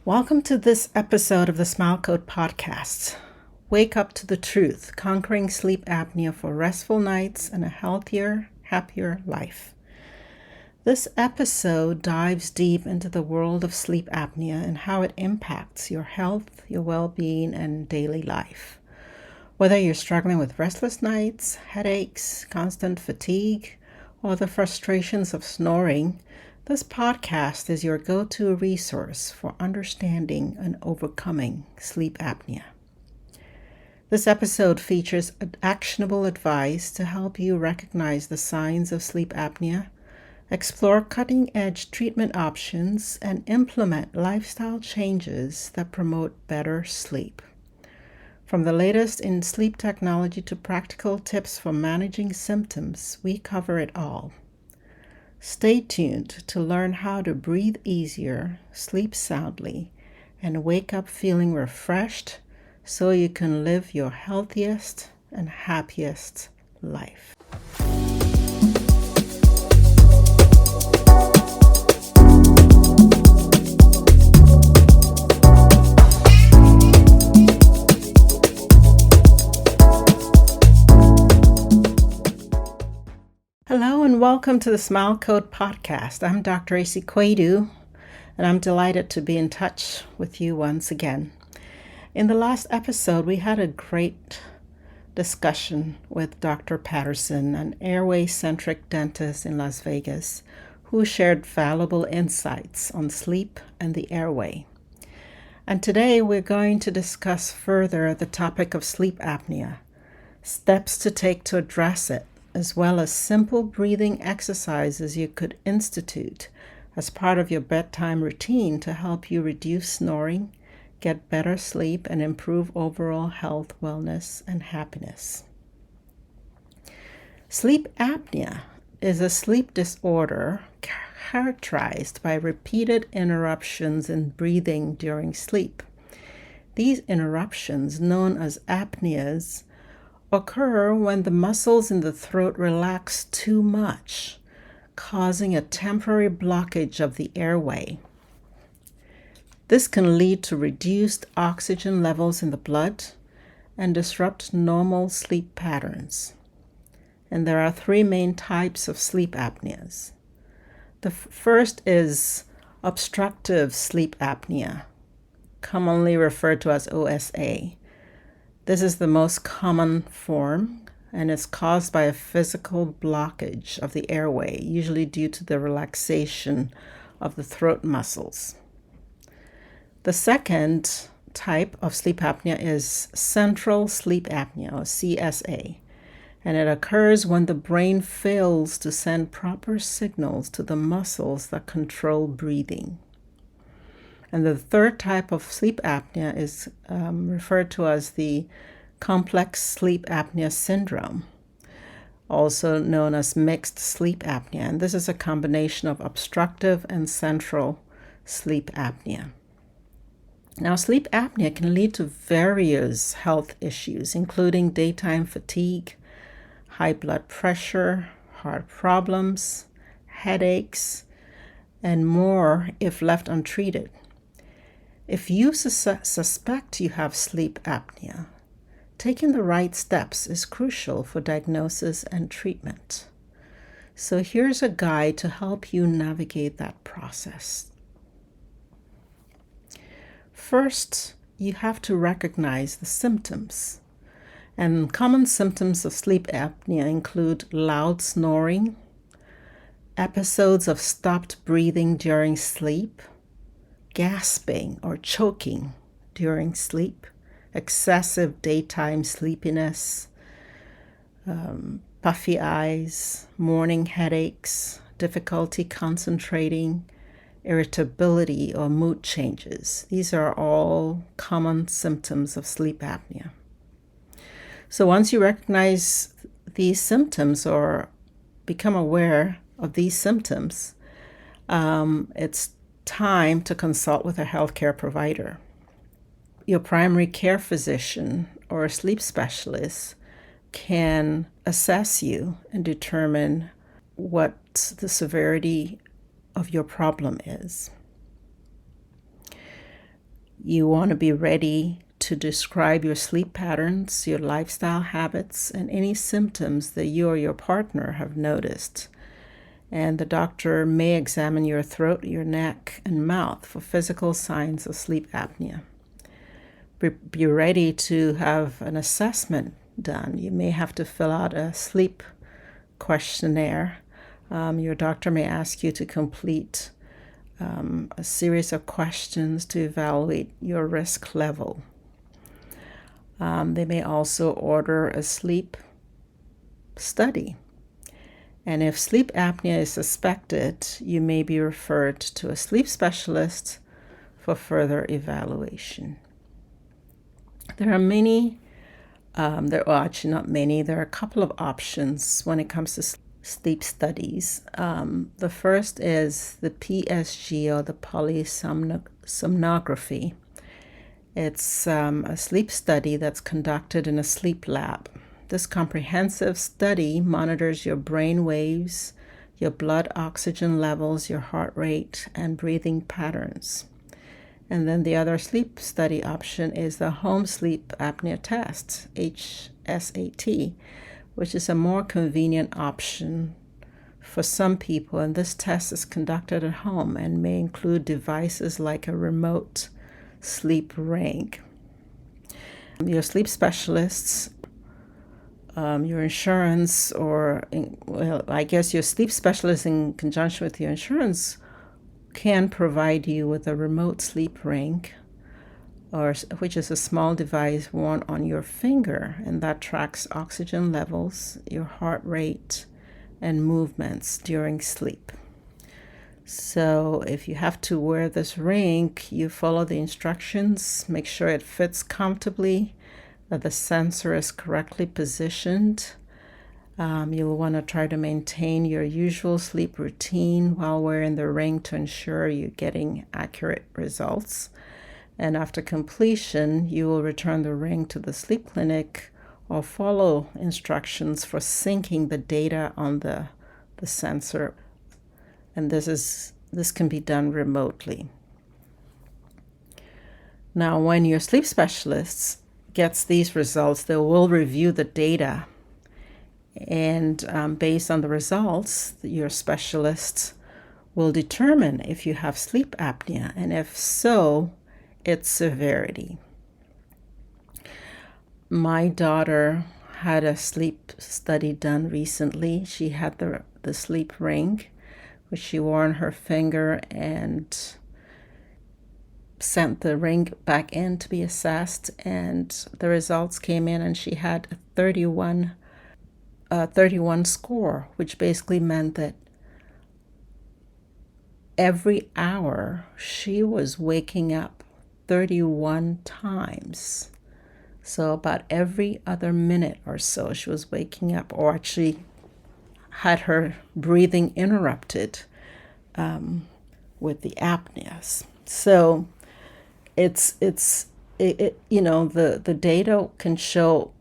Welcome to this episode of the Smile Code Podcast. Wake up to the truth, conquering sleep apnea for restful nights and a healthier, happier life. This episode dives deep into the world of sleep apnea and how it impacts your health, your well-being, and daily life. Whether you're struggling with restless nights, headaches, constant fatigue, or the frustrations of snoring, this podcast is your go-to resource for understanding and overcoming sleep apnea. This episode features actionable advice to help you recognize the signs of sleep apnea, explore cutting-edge treatment options, and implement lifestyle changes that promote better sleep. From the latest in sleep technology to practical tips for managing symptoms, we cover it all. Stay tuned to learn how to breathe easier, sleep soundly, and wake up feeling refreshed so you can live your healthiest and happiest life. Hello and welcome to the Smile Code Podcast. I'm Dr. AC Quaidoo, and I'm delighted to be in touch with you once again. In the last episode, we had a great discussion with Dr. Patterson, an airway-centric dentist in Las Vegas, who shared valuable insights on sleep and the airway. And today we're going to discuss further the topic of sleep apnea, steps to take to address it, as well as simple breathing exercises you could institute as part of your bedtime routine to help you reduce snoring, get better sleep, and improve overall health, wellness, and happiness. Sleep apnea is a sleep disorder characterized by repeated interruptions in breathing during sleep. These interruptions, known as apneas, occur when the muscles in the throat relax too much, causing a temporary blockage of the airway. This can lead to reduced oxygen levels in the blood and disrupt normal sleep patterns. And there are three main types of sleep apneas. The first is obstructive sleep apnea, commonly referred to as OSA. This is the most common form and is caused by a physical blockage of the airway, usually due to the relaxation of the throat muscles. The second type of sleep apnea is central sleep apnea, or CSA, and it occurs when the brain fails to send proper signals to the muscles that control breathing. And the third type of sleep apnea is referred to as the complex sleep apnea syndrome, also known as mixed sleep apnea. And this is a combination of obstructive and central sleep apnea. Now, sleep apnea can lead to various health issues, including daytime fatigue, high blood pressure, heart problems, headaches, and more if left untreated. If you suspect you have sleep apnea, taking the right steps is crucial for diagnosis and treatment. So here's a guide to help you navigate that process. First, you have to recognize the symptoms. And common symptoms of sleep apnea include loud snoring, episodes of stopped breathing during sleep, gasping or choking during sleep, excessive daytime sleepiness, puffy eyes, morning headaches, difficulty concentrating, irritability, or mood changes. These are all common symptoms of sleep apnea. So once you recognize these symptoms or become aware of these symptoms, it's time to consult with a healthcare provider. Your primary care physician or a sleep specialist can assess you and determine what the severity of your problem is. You want to be ready to describe your sleep patterns, your lifestyle habits, and any symptoms that you or your partner have noticed. And the doctor may examine your throat, your neck, and mouth for physical signs of sleep apnea. Be ready to have an assessment done. You may have to fill out a sleep questionnaire. Your doctor may ask you to complete a series of questions to evaluate your risk level. They may also order a sleep study. And if sleep apnea is suspected, you may be referred to a sleep specialist for further evaluation. There are many, actually not many, there are a couple of options when it comes to sleep studies. The first is the PSG, or the polysomnography. It's a sleep study that's conducted in a sleep lab. This comprehensive study monitors your brain waves, your blood oxygen levels, your heart rate, and breathing patterns. And then the other sleep study option is the home sleep apnea test, HSAT, which is a more convenient option for some people. And this test is conducted at home and may include devices like a remote sleep ring. Your sleep specialists, your insurance, I guess your sleep specialist in conjunction with your insurance can provide you with a remote sleep ring, which is a small device worn on your finger, and that tracks oxygen levels, your heart rate, and movements during sleep. So if you have to wear this ring, you follow the instructions, make sure it fits comfortably, that the sensor is correctly positioned. You'll want to try to maintain your usual sleep routine while wearing the ring to ensure you're getting accurate results. And after completion, you will return the ring to the sleep clinic or follow instructions for syncing the data on the sensor. And this can be done remotely. Now, when your sleep specialist gets these results, they will review the data. And based on the results, your specialist will determine if you have sleep apnea, and if so, its severity. My daughter had a sleep study done recently. She had the sleep ring, which she wore on her finger, and sent the ring back in to be assessed, and the results came in, and she had a 31 score, which basically meant that every hour she was waking up 31 times. So about every other minute or so she was waking up, or actually had her breathing interrupted with the apneas. So the data can show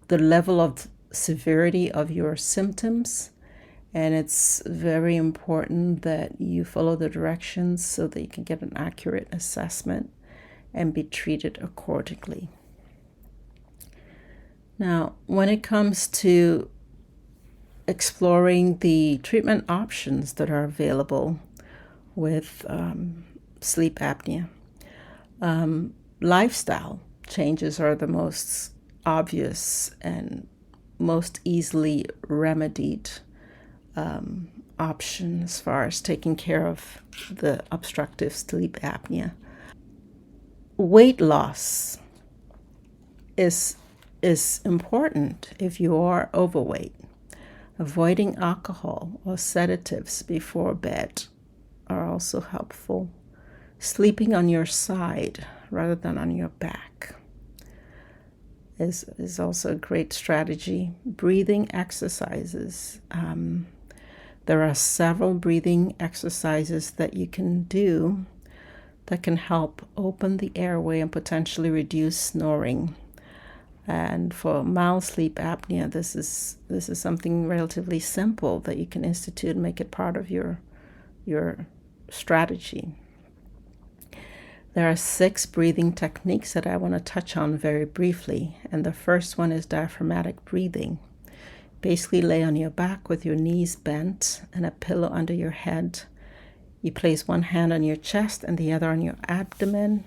the level of severity of your symptoms, and it's very important that you follow the directions so that you can get an accurate assessment and be treated accordingly. Now, when it comes to exploring the treatment options that are available with sleep apnea, lifestyle changes are the most obvious and most easily remedied option as far as taking care of the obstructive sleep apnea. Weight loss is important if you are overweight. Avoiding alcohol or sedatives before bed are also helpful. Sleeping on your side rather than on your back is also a great strategy. Breathing exercises. There are several breathing exercises that you can do that can help open the airway and potentially reduce snoring. And for mild sleep apnea, this is something relatively simple that you can institute and make it part of your strategy. There are 6 breathing techniques that I want to touch on very briefly, and the first one is diaphragmatic breathing. Basically lay on your back with your knees bent and a pillow under your head. You place one hand on your chest and the other on your abdomen.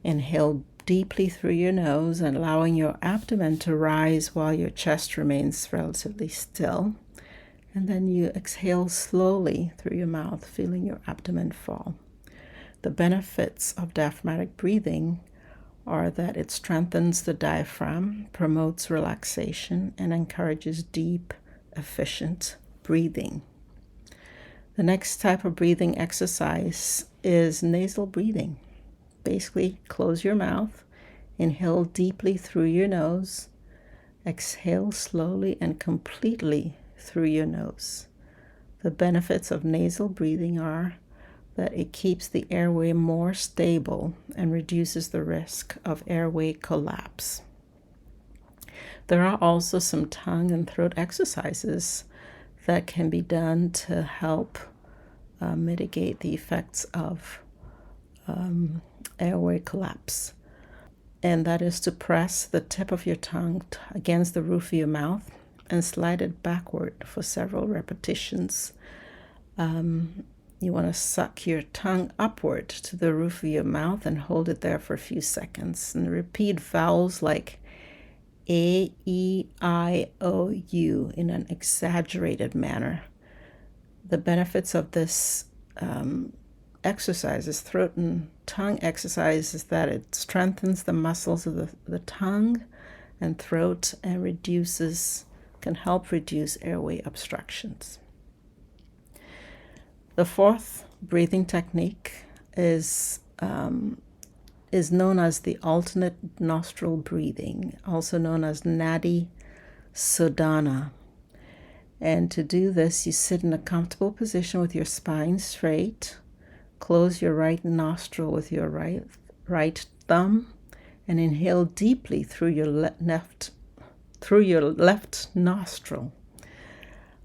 Inhale deeply through your nose and allowing your abdomen to rise while your chest remains relatively still. And then you exhale slowly through your mouth, feeling your abdomen fall. The benefits of diaphragmatic breathing are that it strengthens the diaphragm, promotes relaxation, and encourages deep, efficient breathing. The next type of breathing exercise is nasal breathing. Basically, close your mouth, inhale deeply through your nose, exhale slowly and completely through your nose. The benefits of nasal breathing are that it keeps the airway more stable and reduces the risk of airway collapse. There are also some tongue and throat exercises that can be done to help mitigate the effects of airway collapse. And that is to press the tip of your tongue against the roof of your mouth and slide it backward for several repetitions. You want to suck your tongue upward to the roof of your mouth and hold it there for a few seconds. And repeat vowels like A, E, I, O, U in an exaggerated manner. The benefits of this exercise, throat and tongue exercise, is that it strengthens the muscles of the tongue and throat and can help reduce airway obstructions. The fourth breathing technique is known as the alternate nostril breathing, also known as Nadi Sodhana. And to do this, you sit in a comfortable position with your spine straight, close your right nostril with your right thumb, and inhale deeply through your left nostril.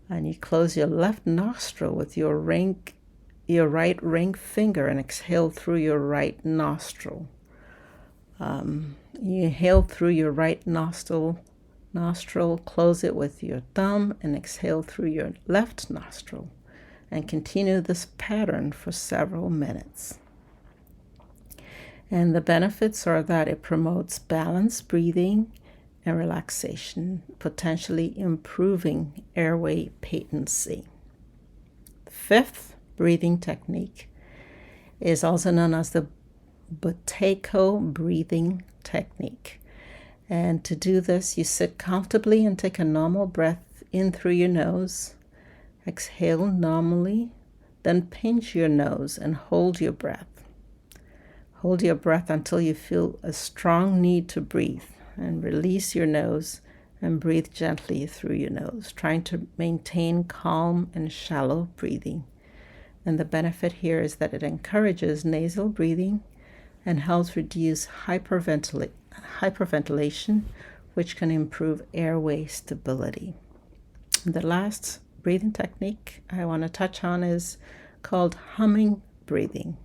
And you close your left nostril with your right ring finger and exhale through your right nostril. You inhale through your right nostril, close it with your thumb, and exhale through your left nostril. And continue this pattern for several minutes. And the benefits are that it promotes balanced breathing and relaxation, potentially improving airway patency. The fifth breathing technique is also known as the Buteyko breathing technique. And to do this, you sit comfortably and take a normal breath in through your nose. Exhale normally, then pinch your nose and hold your breath. Hold your breath until you feel a strong need to breathe, and release your nose and breathe gently through your nose, trying to maintain calm and shallow breathing. And the benefit here is that it encourages nasal breathing and helps reduce hyperventilation, which can improve airway stability. The last breathing technique I want to touch on is called humming breathing.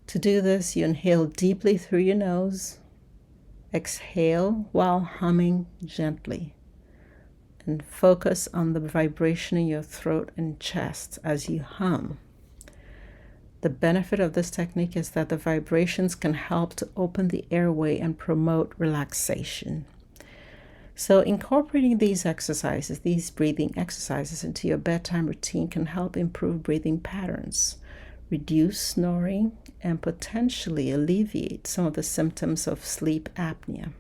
To do this, you inhale deeply through your nose, exhale while humming gently, and focus on the vibration in your throat and chest as you hum. The benefit of this technique is that the vibrations can help to open the airway and promote relaxation. So incorporating these breathing exercises into your bedtime routine can help improve breathing patterns, reduce snoring, and potentially alleviate some of the symptoms of sleep apnea.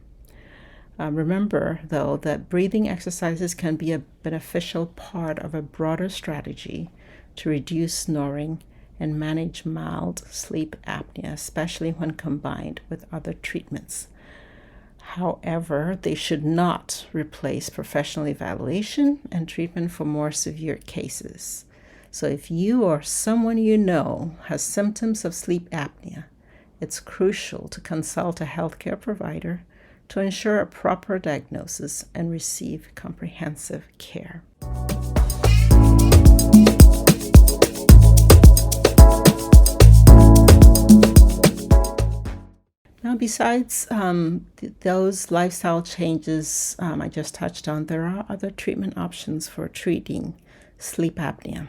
Remember, though, that breathing exercises can be a beneficial part of a broader strategy to reduce snoring and manage mild sleep apnea, especially when combined with other treatments. However, they should not replace professional evaluation and treatment for more severe cases. So if you or someone you know has symptoms of sleep apnea, it's crucial to consult a healthcare provider to ensure a proper diagnosis and receive comprehensive care. besides those lifestyle changes I just touched on, there are other treatment options for treating sleep apnea.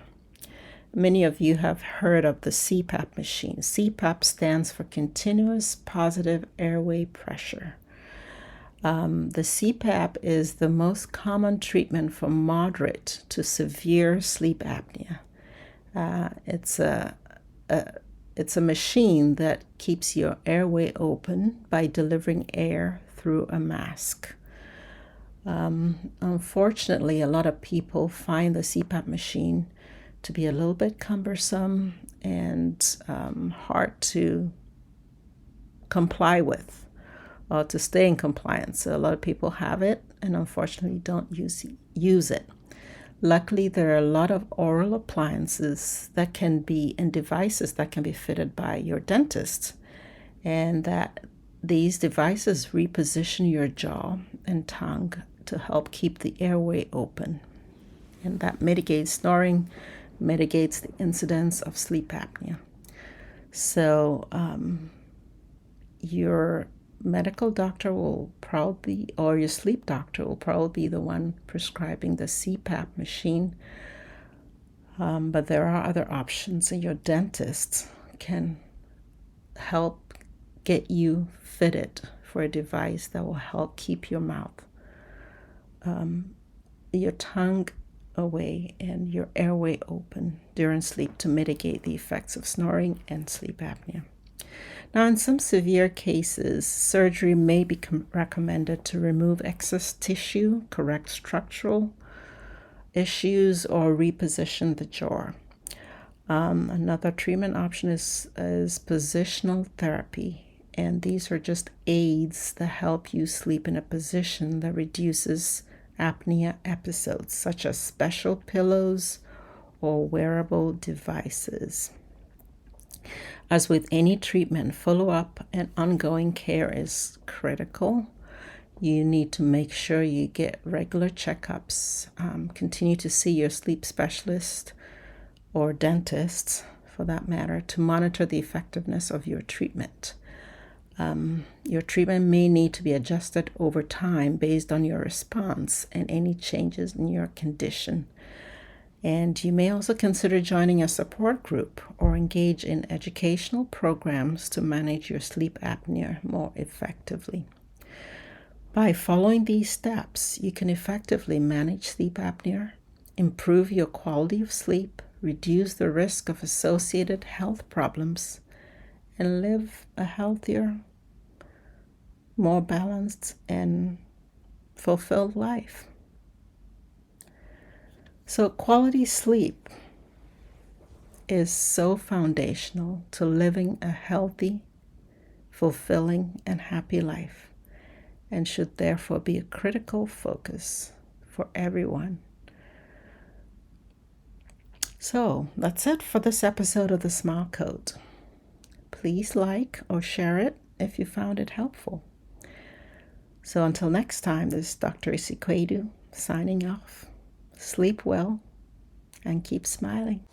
Many of you have heard of the CPAP machine. CPAP stands for continuous positive airway pressure. The CPAP is the most common treatment for moderate to severe sleep apnea. It's a machine that keeps your airway open by delivering air through a mask. Unfortunately, a lot of people find the CPAP machine to be a little bit cumbersome and hard to comply with or to stay in compliance. So a lot of people have it and unfortunately don't use it. Luckily, there are a lot of oral appliances that can be and devices that can be fitted by your dentist, and that these devices reposition your jaw and tongue to help keep the airway open. And that mitigates snoring, mitigates the incidence of sleep apnea. So your medical doctor will probably, or your sleep doctor will probably be the one prescribing the CPAP machine. But there are other options, and your dentist can help get you fitted for a device that will help keep your mouth, your tongue away and your airway open during sleep to mitigate the effects of snoring and sleep apnea. Now, in some severe cases, surgery may be recommended to remove excess tissue, correct structural issues, or reposition the jaw. Another treatment option is positional therapy, and these are just aids that help you sleep in a position that reduces apnea episodes, such as special pillows or wearable devices. As with any treatment, follow-up and ongoing care is critical. You need to make sure you get regular checkups, continue to see your sleep specialist or dentist, for that matter, to monitor the effectiveness of your treatment. Your treatment may need to be adjusted over time based on your response and any changes in your condition. And you may also consider joining a support group or engage in educational programs to manage your sleep apnea more effectively. By following these steps, you can effectively manage sleep apnea, improve your quality of sleep, reduce the risk of associated health problems, and live a healthier, more balanced, and fulfilled life. So quality sleep is so foundational to living a healthy, fulfilling, and happy life, and should therefore be a critical focus for everyone. So that's it for this episode of The Smile Code. Please like or share it if you found it helpful. So until next time, this is Dr. Quaidoo signing off. Sleep well and keep smiling.